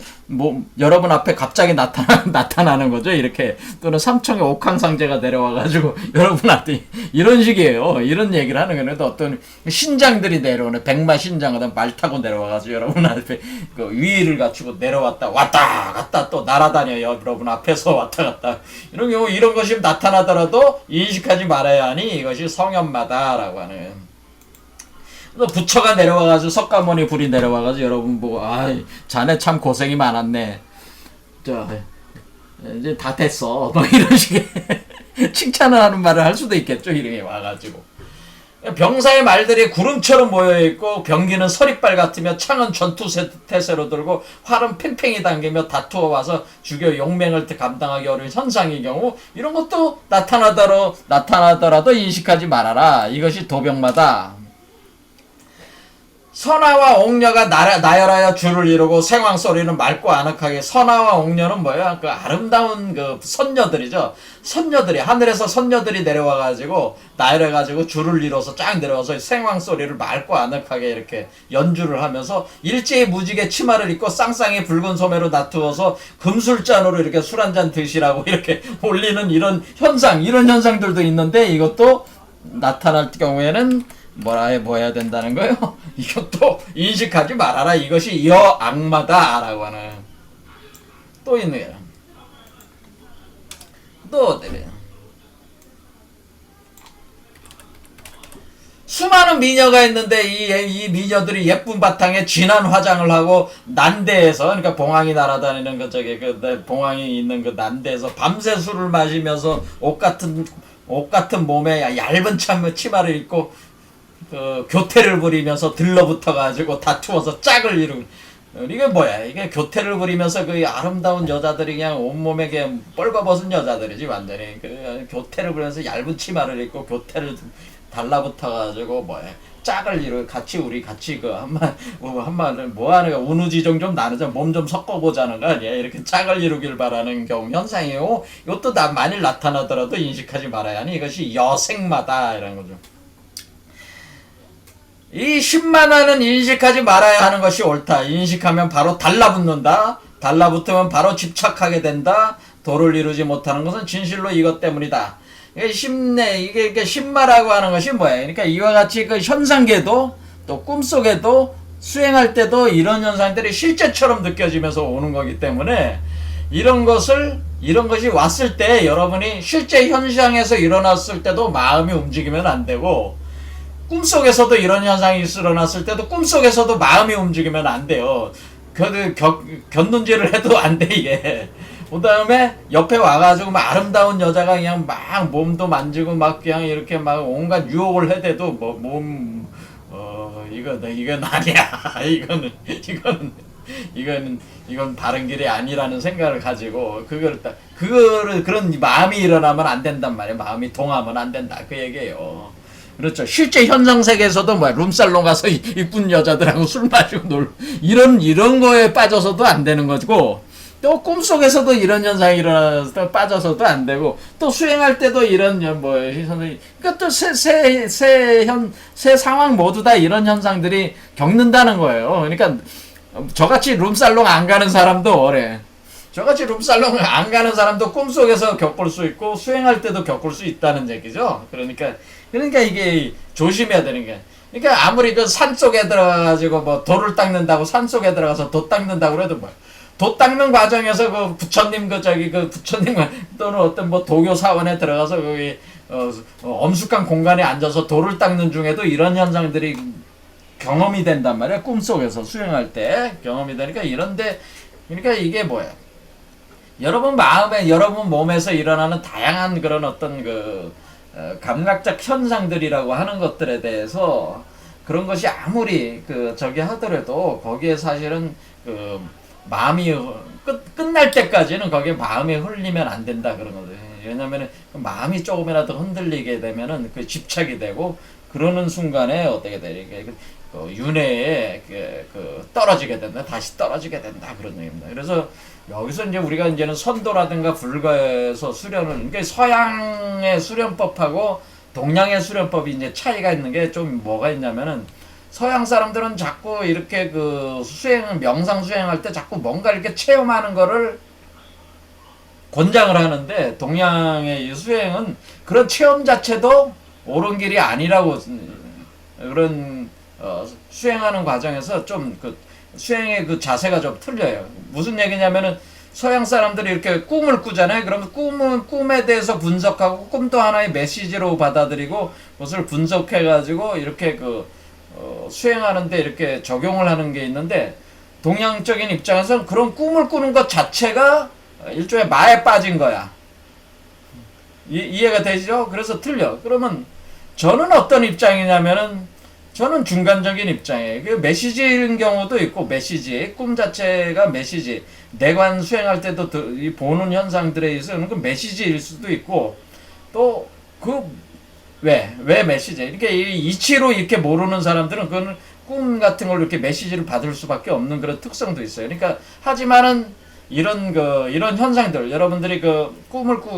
앞에 갑자기 나타나는 거죠. 이렇게. 또는 삼청의 옥황상제가 내려와가지고 여러분한테 이런 식이에요. 이런 얘기를 하는 거는 또 어떤 신장들이 내려오네. 백마 신장, 그다음 말 타고 내려와가지고 여러분 앞에 그 위를 갖추고 왔다 갔다 또 날아다녀요. 여러분 앞에서 왔다 갔다. 이런 경우 이런 것이 나타나더라도 인식하지 말아야 하니 이것이 성현마다라고 하는. 또 부처가 내려와가지고 석가모니 불이 내려와가지고 여러분 보고 자네 참 고생이 많았네. 이제 다 됐어. 뭐 이런 식의 칭찬을 하는 말을 할 수도 있겠죠. 이름이 와가지고. 병사의 말들이 구름처럼 모여있고 병기는 서리빨 같으며 창은 전투태세로 들고 활은 팽팽히 당기며 다투어 와서 죽여 용맹을 감당하기 어려운 현상의 경우 이런 것도 나타나더라도 인식하지 말아라. 이것이 도병마다. 선아와 옥녀가 나열하여 줄을 이루고 생황소리는 맑고 아늑하게. 선아와 옥녀는 뭐야? 그 아름다운 그 선녀들이죠. 선녀들이 하늘에서 선녀들이 내려와가지고 나열해가지고 줄을 이뤄서 쫙 내려와서 생황소리를 맑고 아늑하게 이렇게 연주를 하면서 일제히 무지개 치마를 입고 쌍쌍이 붉은 소매로 나투어서 금술잔으로 이렇게 술 한잔 드시라고 이렇게 올리는 이런 현상들도 있는데, 이것도 나타날 경우에는 뭐 해야 된다는 거예요? 이것도 인식하지 말아라. 이것이 여악마다 라고 하는. 또 있네요. 또 어때요? 수많은 미녀가 있는데 이 미녀들이 예쁜 바탕에 진한 화장을 하고 난대에서, 그러니까 봉황이 날아다니는 그 봉황이 있는 그 난대에서 밤새 술을 마시면서 옷 같은 몸에 얇은 치마를 입고 그 교태를 부리면서 들러붙어가지고 다투어서 짝을 이루고. 이게 뭐야? 이게 교태를 부리면서 그 아름다운 여자들이 그냥 온몸에 그냥 뻘거벗은 여자들이지 완전히. 그 교태를 부리면서 얇은 치마를 입고 교태를 달라붙어가지고 뭐야? 짝을 이루고 우리 같이 그 한마를 뭐 하는 거야? 운우지종 좀 나누자, 몸 좀 섞어보자는 거 아니야? 이렇게 짝을 이루길 바라는 경우 현상이에요. 이것도 만일 나타나더라도 인식하지 말아야 하니 이것이 여생마다 이라는 거죠. 이 10만화는 인식하지 말아야 하는 것이 옳다. 인식하면 바로 달라붙는다. 달라붙으면 바로 집착하게 된다. 도를 이루지 못하는 것은 진실로 이것 때문이다. 이게 신마라고 하는 것이 뭐예요? 그러니까 이와 같이 그 현상계도 또 꿈속에도 수행할 때도 이런 현상들이 실제처럼 느껴지면서 오는 거기 때문에 이런 것이 왔을 때 여러분이 실제 현상에서 일어났을 때도 마음이 움직이면 안 되고, 꿈속에서도 이런 현상이 일어났을 때도 꿈속에서도 마음이 움직이면 안 돼요. 곁눈질을 해도 안 돼, 이게. 그 다음에 옆에 와가지고 막 아름다운 여자가 그냥 막 몸도 만지고 막 그냥 이렇게 막 온갖 유혹을 해대도 이건 아니야. 이건 바른 길이 아니라는 생각을 가지고 그런 마음이 일어나면 안 된단 말이에요. 마음이 동하면 안 된다. 그 얘기예요. 그렇죠. 실제 현상 세계에서도 룸살롱 가서 이쁜 여자들하고 술 마시고 이런 거에 빠져서도 안 되는 거고, 또 꿈속에서도 이런 현상이 일어나서 빠져서도 안 되고, 또 수행할 때도 이런 그러니까 또 세 상황 모두 다 이런 현상들이 겪는다는 거예요. 그러니까 저같이 룸살롱 안 가는 사람도 어래. 저같이 룸살롱 안 가는 사람도 꿈속에서 겪을 수 있고 수행할 때도 겪을 수 있다는 얘기죠. 그러니까 이게 조심해야 되는 게. 그러니까 아무리 그 산속에 들어가가지고 돌을 닦는다고 산속에 들어가서 도 닦는다고 그래도 도 닦는 과정에서 그 부처님 부처님 또는 어떤 도교 사원에 들어가서 거기 엄숙한 공간에 앉아서 돌을 닦는 중에도 이런 현상들이 경험이 된단 말이야. 꿈속에서 수행할 때 경험이 되니까 이런데, 그러니까 이게 뭐야? 여러분 몸에서 일어나는 다양한 그런 어떤 감각적 현상들이라고 하는 것들에 대해서 그런 것이 아무리 하더라도 거기에 사실은 마음이 끝날 때까지는 거기에 마음이 흘리면 안 된다 그런 거죠. 왜냐면은 마음이 조금이라도 흔들리게 되면은 집착이 되고 그러는 순간에 어떻게 돼? 이게 윤회에 떨어지게 된다. 다시 떨어지게 된다. 그런 얘기입니다. 그래서 여기서 이제 우리가 이제는 선도라든가 불가에서 수련을, 그러니까 서양의 수련법하고 동양의 수련법이 이제 차이가 있는 게 좀 뭐가 있냐면은, 서양 사람들은 자꾸 이렇게 명상 수행할 때 자꾸 뭔가 이렇게 체험하는 거를 권장을 하는데, 동양의 이 수행은 그런 체험 자체도 옳은 길이 아니라고, 그런 수행하는 과정에서 좀 수행의 자세가 좀 틀려요. 무슨 얘기냐면은 서양 사람들이 이렇게 꿈을 꾸잖아요. 그러면 꿈에 대해서 분석하고 꿈도 하나의 메시지로 받아들이고 그것을 분석해가지고 이렇게 수행하는데 이렇게 적용을 하는 게 있는데, 동양적인 입장에서는 그런 꿈을 꾸는 것 자체가 일종의 마에 빠진 거야. 이해가 되죠? 그래서 틀려. 그러면 저는 어떤 입장이냐면은, 저는 중간적인 입장이에요. 메시지인 경우도 있고, 꿈 자체가 메시지. 내관 수행할 때도 보는 현상들에 있어서는 메시지일 수도 있고, 또 왜 메시지? 이렇게 이치로 이렇게 모르는 사람들은 그건 꿈 같은 걸 이렇게 메시지를 받을 수밖에 없는 그런 특성도 있어요. 그러니까 하지만은 이런 현상들, 여러분들이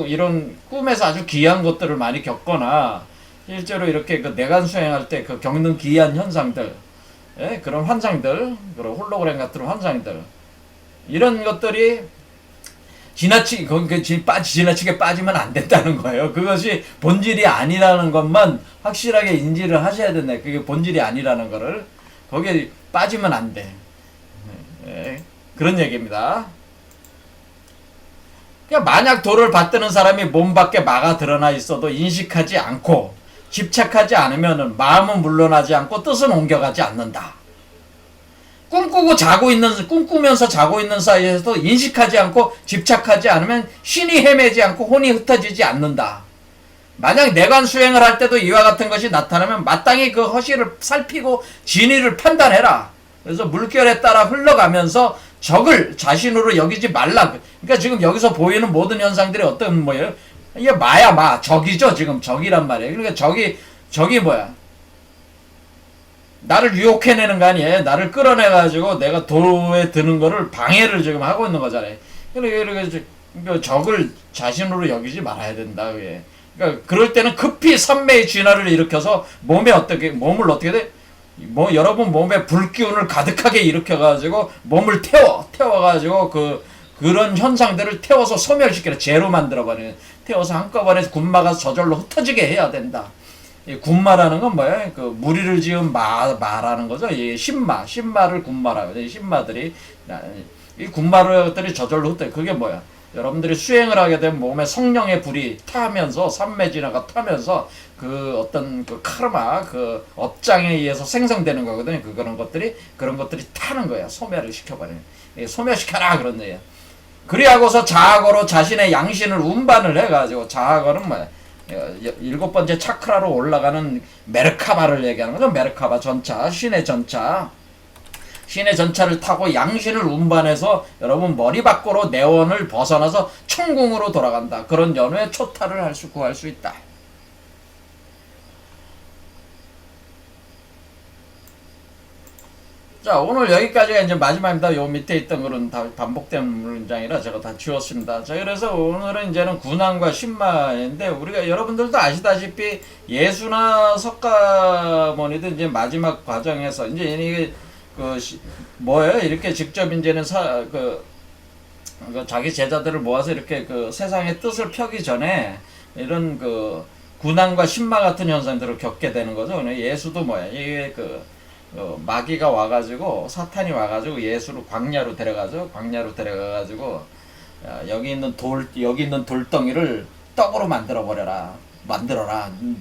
이런 꿈에서 아주 귀한 것들을 많이 겪거나 실제로 이렇게 그 내관 수행할 때 그 겪는 귀한 현상들, 예? 그런 환상들, 그런 홀로그램 같은 환상들, 이런 것들이 지나치게 빠지면 안 된다는 거예요. 그것이 본질이 아니라는 것만 확실하게 인지를 하셔야 된다. 그게 본질이 아니라는 거를. 거기에 빠지면 안 돼. 예, 그런 얘기입니다. 그러니까 만약 도를 받드는 사람이 몸 밖에 마가 드러나 있어도 인식하지 않고 집착하지 않으면 마음은 물러나지 않고 뜻은 옮겨가지 않는다. 꿈꾸면서 자고 있는 사이에서도 인식하지 않고 집착하지 않으면 신이 헤매지 않고 혼이 흩어지지 않는다. 만약 내관 수행을 할 때도 이와 같은 것이 나타나면 마땅히 그 허실을 살피고 진위를 판단해라. 그래서 물결에 따라 흘러가면서 적을 자신으로 여기지 말라. 그러니까 지금 여기서 보이는 모든 현상들이 어떤 뭐예요? 이게 마야. 적이죠. 지금 적이란 말이에요. 그러니까 적이 뭐야? 나를 유혹해내는 거 아니에요. 나를 끌어내가지고 내가 도에 드는 거를 방해를 지금 하고 있는 거잖아요. 그러니까 적을 자신으로 여기지 말아야 된다. 그러니까 그럴 때는 급히 삼매의 진화를 일으켜서 몸을 어떻게 돼? 여러분 몸에 불기운을 가득하게 일으켜가지고 몸을 태워가지고 그런 현상들을 태워서 소멸시키라. 재로 만들어버리는. 태워서 한꺼번에 군마가 저절로 흩어지게 해야 된다. 이 군마라는 건 뭐예요? 그 무리를 지은 마라는 거죠. 이 신마를 군마라고 해요. 이 신마들이 이 군마들이 저절로 흩어져. 그게 뭐야? 여러분들이 수행을 하게 되면 몸에 성령의 불이 타면서 삼매진화가 타면서 그 어떤 그 카르마 그 업장에 의해서 생성되는 거거든요. 그런 것들이 타는 거야. 소멸을 시켜버리는. 소멸시켜라 그런 얘기야. 그리하고서 자학어로 자신의 양신을 운반을 해가지고 자학어는 뭐야? 7번째 차크라로 올라가는 메르카바를 얘기하는 거죠. 메르카바 전차, 신의 전차를 타고 양신을 운반해서 여러분 머리 밖으로 내원을 벗어나서 천궁으로 돌아간다. 그런 연후에 초타를 구할 수 있다. 자, 오늘 여기까지가 이제 마지막입니다. 요 밑에 있던 글은 다 반복된 문장이라 제가 다 지웠습니다. 자, 그래서 오늘은 이제는 군왕과 신마인데, 우리가 여러분들도 아시다시피 예수나 석가모니도 이제 마지막 과정에서 이제 이게 뭐예요? 이렇게 직접 이제는 자기 제자들을 모아서 이렇게 세상의 뜻을 펴기 전에 이런 군왕과 신마 같은 현상들을 겪게 되는 거죠. 예수도 뭐야? 이게 마귀가 와가지고 사탄이 와가지고 예수를 광야로 데려가가지고 여기 있는 돌덩이를 떡으로 만들어라.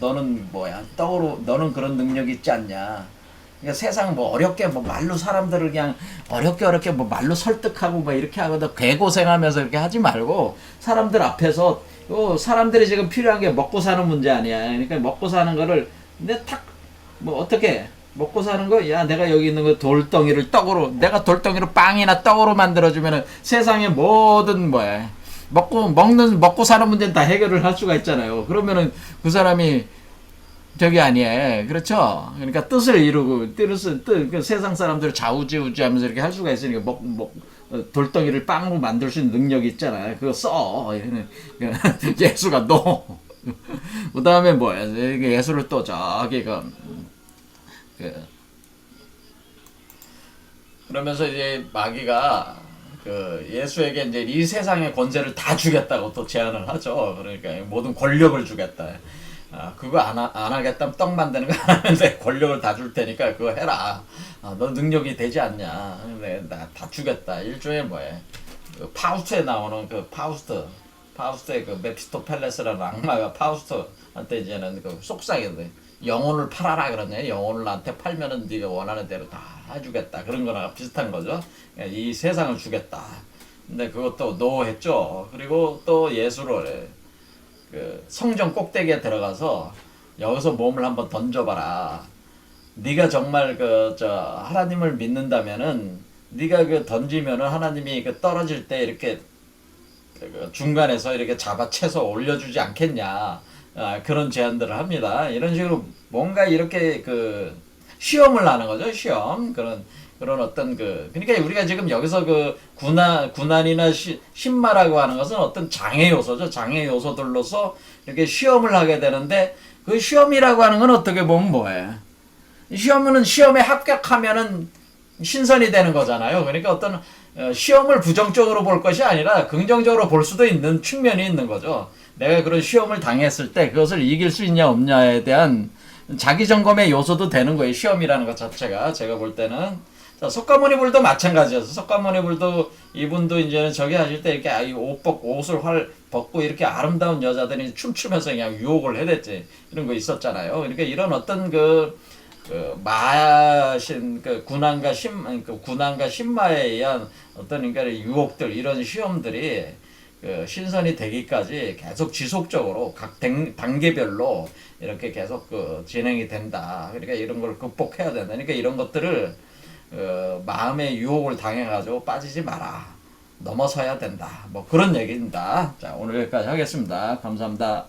너는 뭐야? 너는 그런 능력이 있지 않냐? 그러니까 세상 어렵게 말로 사람들을 그냥 어렵게 말로 설득하고 이렇게 하고 개고생하면서 이렇게 하지 말고 사람들 앞에서 사람들이 지금 필요한 게 먹고 사는 문제 아니야. 그러니까 먹고 사는 거를 근데 어떻게 먹고 사는 거? 야, 내가 여기 있는 내가 돌덩이를 빵이나 떡으로 만들어주면은 세상의 모든 먹고 사는 문제는 다 해결을 할 수가 있잖아요. 그러면은 그 사람이 저기 아니에요. 그렇죠? 그러니까 뜻을 이루고, 세상 사람들을 좌우지우지하면서 이렇게 할 수가 있으니까, 돌덩이를 빵으로 만들 수 있는 능력이 있잖아요. 그거 써. 예수가 그 다음에 예수를 또 그러면서 이제 마귀가 예수에게 이제 이 세상의 권세를 다 주겠다고 또 제안을 하죠. 그러니까 모든 권력을 주겠다. 그거 안 하겠다면 떡 만드는 거 안 하는데 권력을 다 줄 테니까 그거 해라. 너 능력이 되지 않냐. 근데 나 다 주겠다. 일종의 파우스트에 나오는 파우스트의 메피스토펠레스라는 악마가 파우스트한테 이제는 속삭이는데 영혼을 팔아라 그러네. 영혼을 나한테 팔면은 네가 원하는 대로 다 해주겠다. 그런 거랑 비슷한 거죠. 이 세상을 주겠다. 근데 그것도 노 했죠. 그리고 또 예수를 성전 꼭대기에 들어가서 여기서 몸을 한번 던져봐라. 네가 정말 하나님을 믿는다면은 네가 던지면은 하나님이 떨어질 때 이렇게 중간에서 이렇게 잡아채서 올려주지 않겠냐. 그런 제안들을 합니다. 이런 식으로 뭔가 이렇게 시험을 하는 거죠. 시험. 그런 어떤 그러니까 우리가 지금 여기서 군안이나 신마라고 하는 것은 어떤 장애 요소죠. 장애 요소들로서 이렇게 시험을 하게 되는데 그 시험이라고 하는 건 어떻게 보면 뭐예요? 시험은 시험에 합격하면은 신선이 되는 거잖아요. 그러니까 어떤 시험을 부정적으로 볼 것이 아니라 긍정적으로 볼 수도 있는 측면이 있는 거죠. 내가 그런 시험을 당했을 때 그것을 이길 수 있냐 없냐에 대한 자기 점검의 요소도 되는 거예요. 시험이라는 것 자체가 제가 볼 때는. 자, 석가모니불도 마찬가지였어. 석가모니불도 이분도 이제는 저기 하실 때 이렇게 옷을 벗고 이렇게 아름다운 여자들이 춤추면서 그냥 유혹을 해댔지. 이런 거 있었잖아요. 그러니까 이런 어떤 마신 군안과 신마에 의한 어떤 그러니까 유혹들 이런 시험들이 신선이 되기까지 계속 지속적으로 각 단계별로 이렇게 계속 진행이 된다. 그러니까 이런 걸 극복해야 된다. 그러니까 이런 것들을 마음의 유혹을 당해가지고 빠지지 마라. 넘어서야 된다. 뭐 그런 얘기입니다. 자, 오늘 여기까지 하겠습니다. 감사합니다.